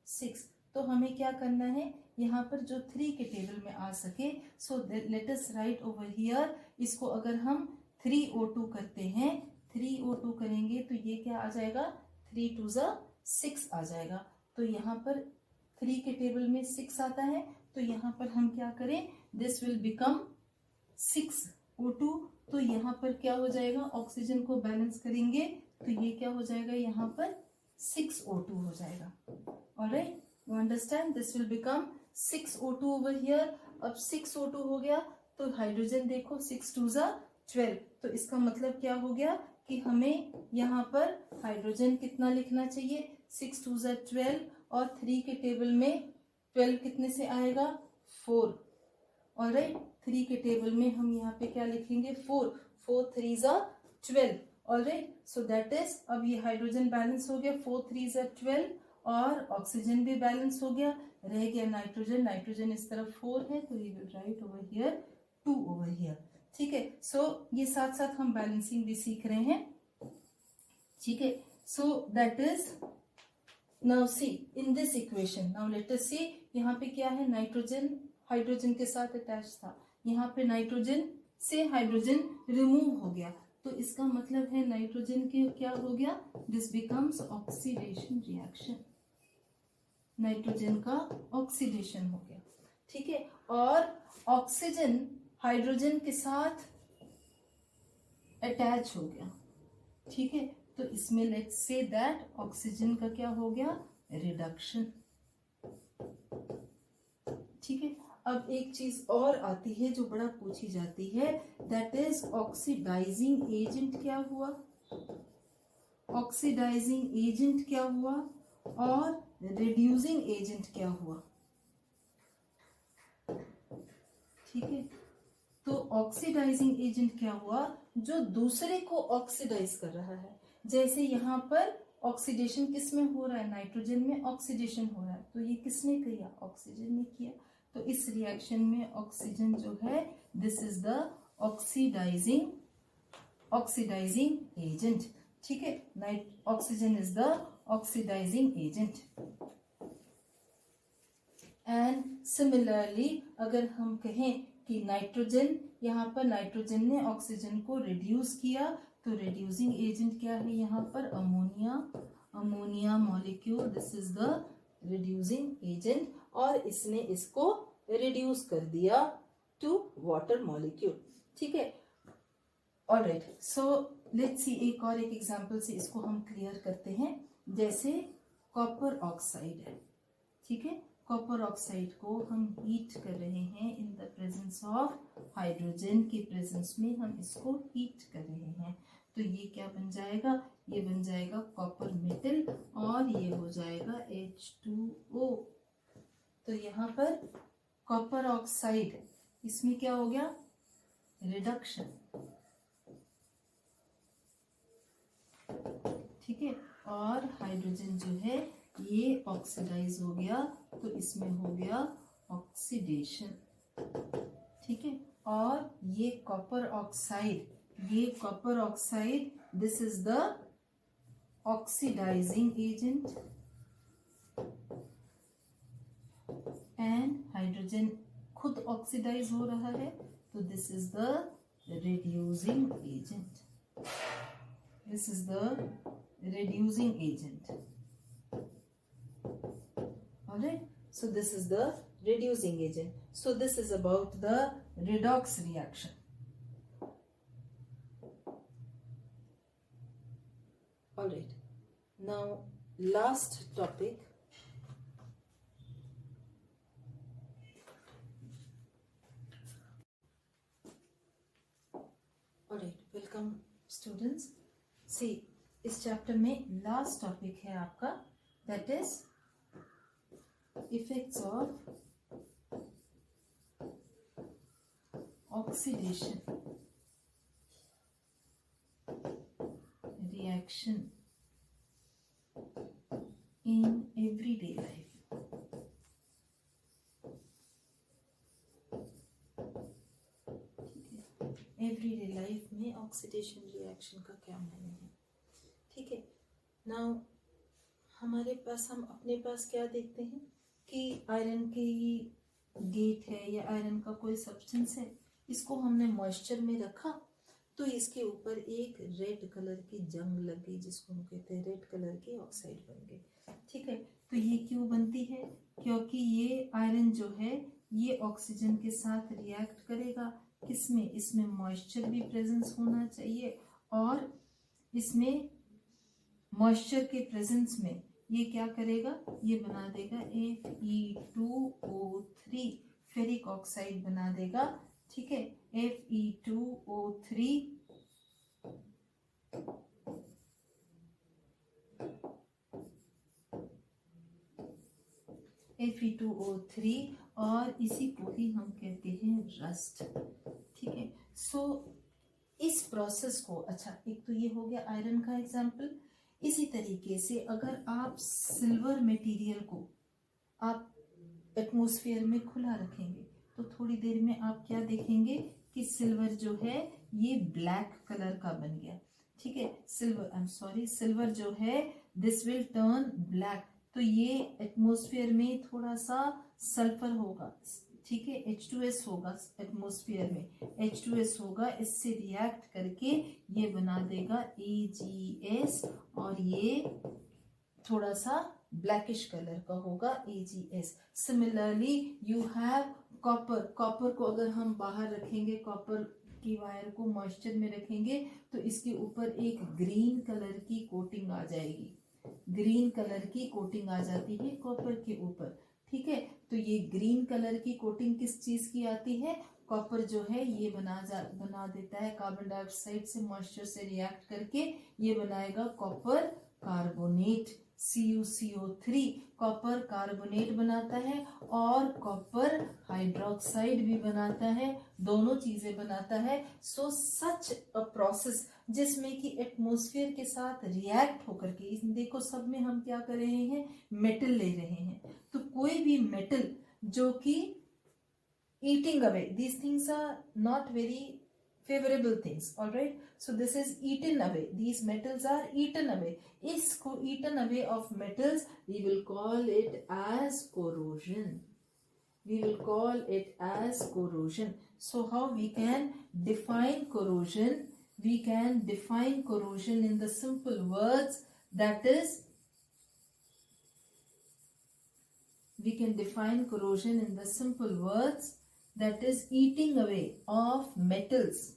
6, तो हमें क्या करना है, यहाँ पर जो 3 के टेबल में आ सके, सो let us right over here, इसको अगर हम 3O2 करते हैं, 3O2 करेंगे तो ये क्या आ जाएगा, 3 2 6 आ जाएगा। तो यहाँ पर 3 के टेबल में 6 आता है, तो यहाँ पर हम क्या करें, दिस विल बिकम 6O2। तो यहाँ पर क्या हो जाएगा, ऑक्सीजन को बैलेंस करेंगे तो ये क्या हो जाएगा, यहाँ पर 6O2 हो जाएगा। Alright, you understand, this will become 6O2 over here. अब 6O2 हो गया तो हाइड्रोजन देखो, 6 2 12, तो इसका मतलब क्या हो गया कि हमें यहाँ पर हाइड्रोजन कितना लिखना चाहिए, 6 2 12, और 3 के टेबल में 12 कितने से आएगा, 4। ऑलराइट, 3 के टेबल में हम यहाँ पे क्या लिखेंगे, 4 4 3 12। ऑलराइट, सो दैट इज, अब ये हाइड्रोजन बैलेंस हो गया, 4 3 12, और ऑक्सीजन भी बैलेंस हो गया, रह गया नाइट्रोजन। नाइट्रोजन इस तरफ 4 है तो we will write over here 2 over here. ठीक है। सो ये साथ साथ हम बैलेंसिंग भी सीख रहे हैं, ठीक है। So that is now see in this equation, now let us see, यहाँ पे क्या है, नाइट्रोजन हाइड्रोजन के साथ अटैच था, यहाँ पे नाइट्रोजन से हाइड्रोजन रिमूव हो गया, तो इसका मतलब है नाइट्रोजन के क्या हो गया, this becomes oxidation reaction, nitrogen का ऑक्सीडेशन हो गया, ठीक है। और ऑक्सीजन हाइड्रोजन के साथ अटैच हो गया, ठीक है। तो इसमें लेट्स से दैट ऑक्सीजन का क्या हो गया, रिडक्शन, ठीक है। अब एक चीज और आती है जो बड़ा पूछी जाती है, दैट इज ऑक्सीडाइजिंग एजेंट क्या हुआ, ऑक्सीडाइजिंग एजेंट क्या हुआ और रिड्यूसिंग एजेंट क्या हुआ, ठीक है। तो ऑक्सीडाइजिंग एजेंट क्या हुआ, जो दूसरे को ऑक्सीडाइज कर रहा है, जैसे यहाँ पर ऑक्सीडेशन किस में हो रहा है, नाइट्रोजन में ऑक्सीडेशन हो रहा है, तो ये किसने किया, ऑक्सीजन ने किया, तो इस रिएक्शन में ऑक्सीजन जो है, this is the oxidising agent, ठीक है। Oxygen is the oxidising agent. And similarly अगर हम कहें कि नाइट्रोजन, यहाँ पर नाइट्रोजन ने ऑक्सीजन को रिड्यूस किया, तो रिड्यूसिंग एजेंट क्या है यहाँ पर, ammonia molecule, this is the reducing agent, और इसने इसको रिड्यूस कर दिया टू वाटर मॉलिक्यूल, ठीक है। ऑलराइट, सो लेट्स सी, एक एग्जांपल से इसको हम क्लियर करते हैं, जैसे कॉपर ऑक्साइड है, ठीक है। कॉपर ऑक्साइड को हम हीट कर रहे हैं in the presence of hydrogen के प्रेजेंस में हम इसको हीट कर रहे हैं, तो ये क्या बन जाएगा, ये बन जाएगा कॉपर मेटल और ये हो जाएगा H2O। तो यहाँ पर कॉपर ऑक्साइड, इसमें क्या हो गया, रिडक्शन, ठीक है। और हाइड्रोजन जो है ये ऑक्सीडाइज हो गया, तो इसमें हो गया ऑक्सीडेशन, ठीक है। और ये copper oxide, this is the oxidising agent, and hydrogen खुद ऑक्सीडाइज हो रहा है, तो this is the reducing agent, this is the reducing agent, alright, so this is the reducing agent. So this is about the redox reaction. Alright, now last topic, alright, welcome students. See, इस chapter में last topic है आपका, that is effects of oxidation reaction in everyday life. Everyday life में oxidation reaction का क्या मायने है, ठीक है। नाउ हमारे पास, हम अपने पास क्या देखते हैं कि आयरन की गेट है या आयरन का कोई सब्सटेंस है, इसको हमने मॉइस्चर में रखा, तो इसके ऊपर एक रेड कलर की जंग लग गई, जिसको हम कहते हैं रेड कलर की ऑक्साइड बन गई, ठीक है। तो ये क्यों बनती है, क्योंकि ये आयरन जो है ये ऑक्सीजन के साथ रिएक्ट करेगा, किसमें, इसमें मॉइस्चर भी प्रेजेंस होना चाहिए, और इसमें मॉइस्चर के प्रेजेंस में ये क्या करेगा, ये बना देगा Fe2O3, फेरिक ऑक्साइड बना देगा, ठीक है। Fe2O3 और इसी को ही हम कहते हैं रस्ट, ठीक है। सो इस प्रोसेस को, अच्छा एक तो ये हो गया आयरन का एग्जाम्पल, इसी तरीके से अगर आप सिल्वर मटेरियल को आप एटमॉस्फेयर में खुला रखेंगे, तो थोड़ी देर में आप क्या देखेंगे कि सिल्वर जो है ये ब्लैक कलर का बन गया, ठीक है। सिल्वर जो है दिस विल टर्न ब्लैक, तो ये एटमॉस्फेयर में थोड़ा सा सल्फर होगा, ठीक है, H2S होगा एटमॉस्फेयर में, H2S होगा, इससे रिएक्ट करके ये बना देगा AgS, और ये थोड़ा सा ब्लैकिश कलर का होगा AgS। Similarly you have copper, copper को अगर हम बाहर रखेंगे, कॉपर की वायर को मॉइस्चर में रखेंगे तो इसके ऊपर एक ग्रीन कलर की कोटिंग आ जाएगी, ग्रीन कलर की कोटिंग आ जाती है कॉपर के ऊपर, ठीक है। तो ये ग्रीन कलर की कोटिंग किस चीज की आती है, कॉपर जो है ये बना देता है कार्बन डाइऑक्साइड से मॉइस्चर से रिएक्ट करके ये बनाएगा copper carbonate, CuCO3 copper carbonate बनाता है और कॉपर हाइड्रोक्साइड भी बनाता है, दोनों चीजें बनाता है। सो सच अ प्रोसेस जिसमें कि एटमॉस्फेयर के साथ रिएक्ट होकर के, देखो सब में हम क्या कर रहे हैं, मेटल ले रहे हैं, तो कोई भी मेटल जो कि eating away, these things are not very favorable things, all right, so this is eaten away, these metals are eaten away, इसको eaten away of metals we will call it as corrosion, we will call it as corrosion. So how we can define corrosion, we can define corrosion in the simple words, that is we can define corrosion in the simple words, that is eating away of metals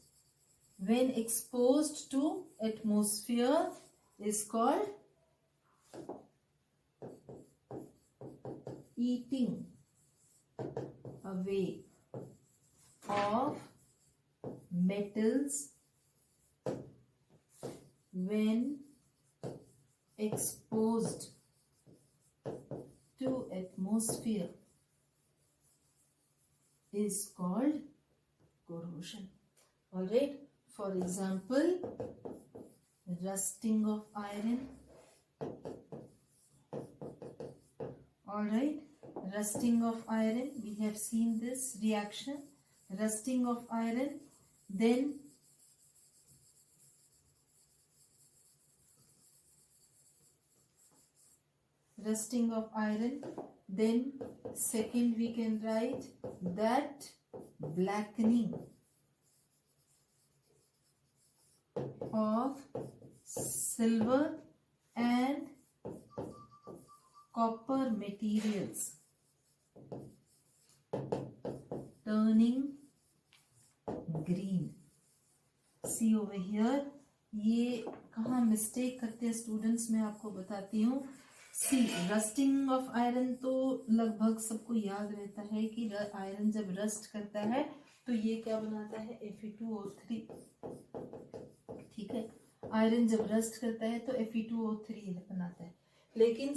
when exposed to atmosphere is called eating away of metals when exposed to atmosphere is called corrosion. All right, for example, rusting of iron. All right, rusting of iron, we have seen this reaction, rusting of iron, then rusting of iron, then second we can write that blackening of silver and copper materials, turning green. See over here, ये कहाँ mistake करते हैं students, मैं आपको बताती हूँ। सी rusting of iron तो लगभग सबको याद रहता है कि आयरन जब रस्ट करता है तो ये क्या बनाता है, Fe2O3, ठीक है। आयरन जब रस्ट करता है तो Fe2O3 बनाता है, लेकिन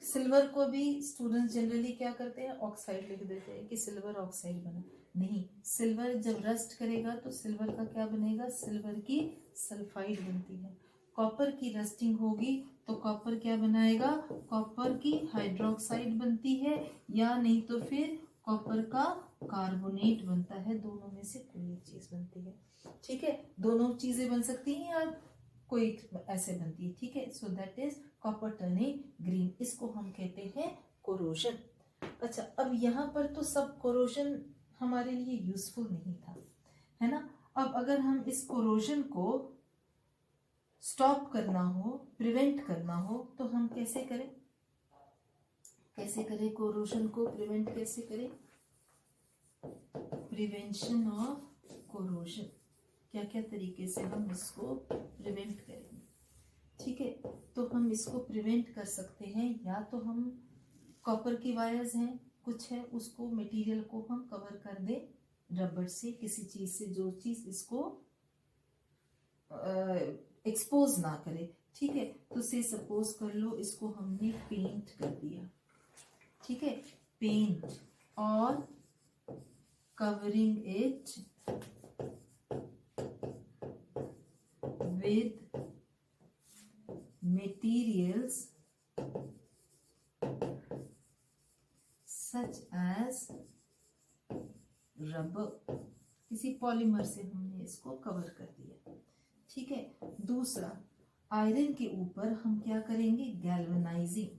सिल्वर को भी स्टूडेंट्स जनरली क्या करते हैं, ऑक्साइड लिख देते हैं कि सिल्वर ऑक्साइड बना, नहीं, सिल्वर जब रस्ट करेगा तो सिल्वर का क्या बनेगा, सिल्वर की सल्फाइड बनती है। कॉपर की रस्टिंग होगी तो कॉपर क्या बनाएगा, कॉपर की हाइड्रोक्साइड बनती है, या नहीं तो फिर कॉपर का कार्बोनेट बनता है, दोनों में से कोई एक चीज बनती है, ठीक है। दोनों चीजें बन सकती हैं या कोई ऐसे बनती है, ठीक है। So that is copper turning green, इसको हम कहते हैं कोरोजन। अच्छा, अब यहाँ पर तो सब कोरोजन हमारे लिए यूजफुल नहीं था, है ना। अब अगर हम इस कोरोजन को स्टॉप करना हो, प्रिवेंट करना हो, तो हम कैसे करें, कोरोजन को प्रिवेंट कैसे करें, प्रिवेंशन ऑफ कोरोजन, क्या क्या तरीके से हम इसको प्रिवेंट करेंगे, ठीक है। तो हम इसको प्रिवेंट कर सकते हैं, या तो हम कॉपर की वायर्स हैं कुछ है, उसको मटेरियल को हम कवर कर दें रबर से, किसी चीज से जो चीज इसको एक्सपोज ना करे, ठीक है। तो से सपोज कर लो इसको हमने पेंट कर दिया, ठीक है, पेंट और covering it with materials such as rubber, किसी पॉलीमर से हमने इसको कवर कर दिया। ठीक है, दूसरा आयरन के ऊपर हम क्या करेंगे, गैल्वेनाइजिंग।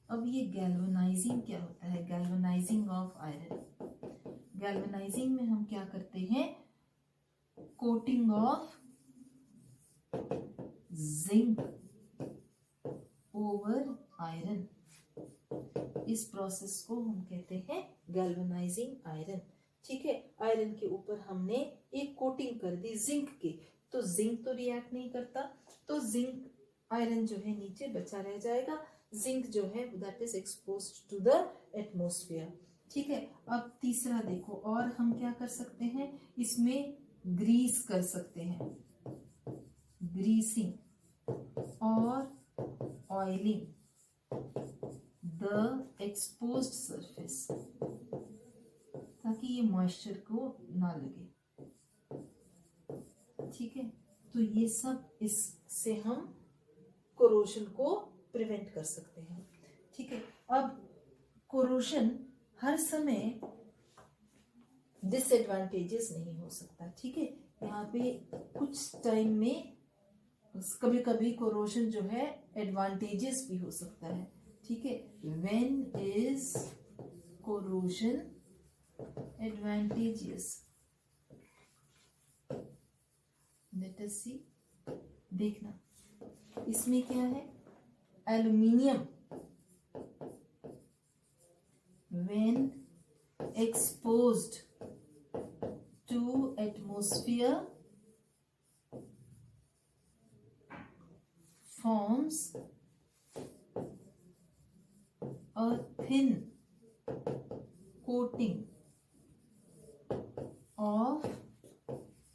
अब ये गैल्वेनाइजिंग क्या होता है, गैल्वेनाइजिंग ऑफ आयरन। गैल्वेनाइजिंग में हम क्या करते हैं, coating of zinc over iron, इस प्रोसेस को हम कहते हैं गैल्वेनाइजिंग आयरन। ठीक है, आयरन के ऊपर हमने एक कोटिंग कर दी जिंक की, तो जिंक तो रिएक्ट नहीं करता, तो जिंक आयरन जो है नीचे बचा रह जाएगा, जिंक जो है that is exposed to the atmosphere. ठीक है, अब तीसरा देखो, और हम क्या कर सकते हैं, इसमें ग्रीस कर सकते हैं, ग्रीसिंग और ऑयलिंग द एक्सपोज्ड सरफेस, ताकि ये मॉइस्चर को ना लगे। ठीक है, तो ये सब इससे हम कोरोजन को प्रिवेंट कर सकते हैं। ठीक है, अब कोरोजन हर समय डिसएडवांटेजेस नहीं हो सकता। ठीक है, यहाँ पे कुछ टाइम में कभी कभी कोरोजन जो है एडवांटेजेस भी हो सकता है। ठीक है, when is corrosion advantages, let us see, देखना इसमें क्या है, aluminium when exposed to atmosphere forms a thin coating of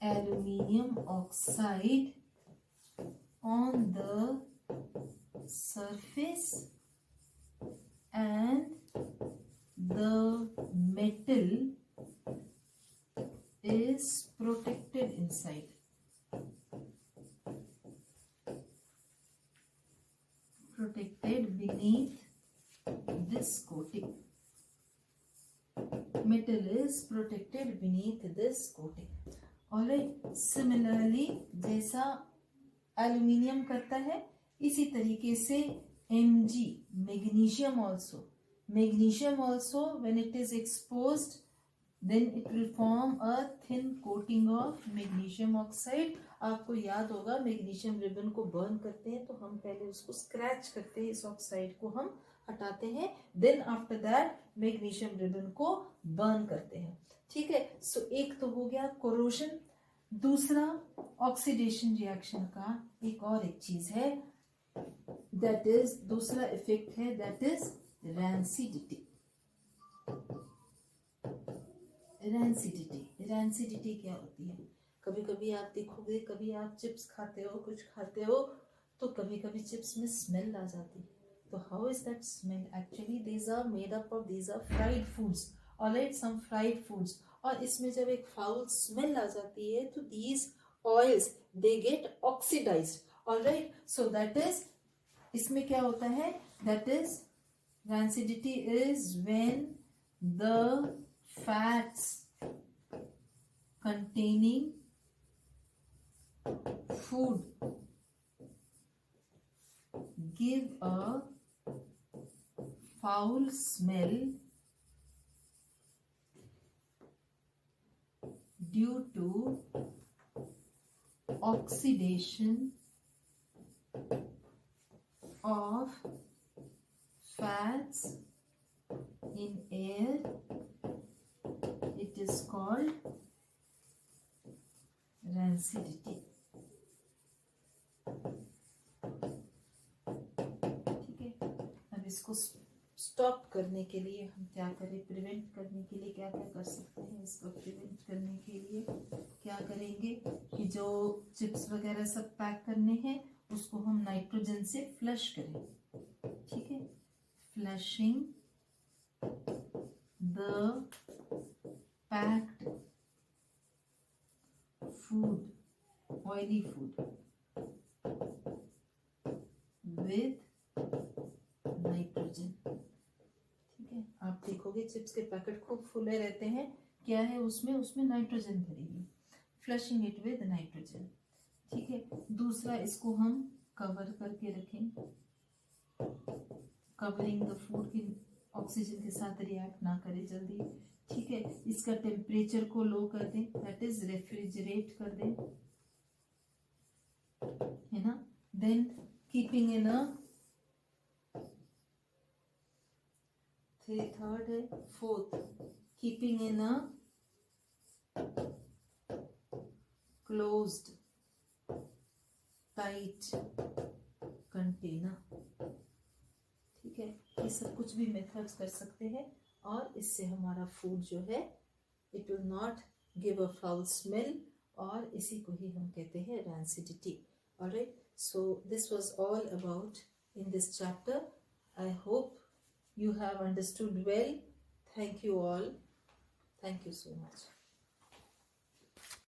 aluminium oxide on the surface, and the metal is protected inside. Protected beneath this coating. Metal is protected beneath this coating. Alright, similarly जैसा aluminium करता है, इसी तरीके से Mg, magnesium also. Magnesium also, when it is exposed, then it will form a thin coating of magnesium oxide. आपको याद होगा magnesium ribbon को बर्न करते हैं तो हम पहले उसको स्क्रैच करते हैं, इस ऑक्साइड को हम हटाते हैं, देन आफ्टर दैट मैग्नीशियम रिबन को बर्न करते हैं। ठीक है, सो एक तो हो गया कोरोजन। दूसरा ऑक्सीडेशन रिएक्शन का एक चीज है, दैट इज दूसरा इफेक्ट है, दैट इज रैंसिडिटी। रैंसिडिटी क्या होती है, कभी कभी आप देखोगे, कभी आप चिप्स खाते हो, कुछ खाते हो, तो कभी कभी चिप्स में स्मेल आ जाती है। तो how is that smell, actually these are made up of, these are fried foods, alright, some fried foods, और इसमें जब एक फाउल स्मेल आ जाती है तो these oils they get oxidised, alright, so that is, इसमें क्या होता है, that is rancidity is when the fats containing food give a foul smell due to oxidation of fats in air. It is called rancidity. ठीक है, अब इसको stop करने के लिए हम क्या करें, प्रिवेंट करने के लिए क्या क्या कर सकते हैं, इसको प्रिवेंट करने के लिए क्या करेंगे कि जो चिप्स वगैरह सब पैक करने हैं उसको हम नाइट्रोजन से फ्लश करें। ठीक है, flushing the packed food, oily food with nitrogen। ठीक है, आप देखोगे चिप्स के पैकेट खूब फूले रहते हैं, क्या है उसमें नाइट्रोजन भरी हुई, फ्लशिंग इट विद नाइट्रोजन। ठीक है, दूसरा इसको हम कवर करके रखें, कवरिंग द फूड की ऑक्सीजन के साथ रिएक्ट ना करे जल्दी। ठीक है, इसका टेम्परेचर को लो कर दें, दैट इज रेफ्रिजरेट कर दें, है ना। Then keeping in a third है, fourth, keeping in a closed tight container. ठीक है, ये सब कुछ भी मेथड्स कर सकते हैं और इससे हमारा फूड जो है it will not give a foul smell, और इसी को ही हम कहते हैं rancidity. Alright, so this was all about in this chapter. I hope you have understood well. Thank you all. Thank you so much.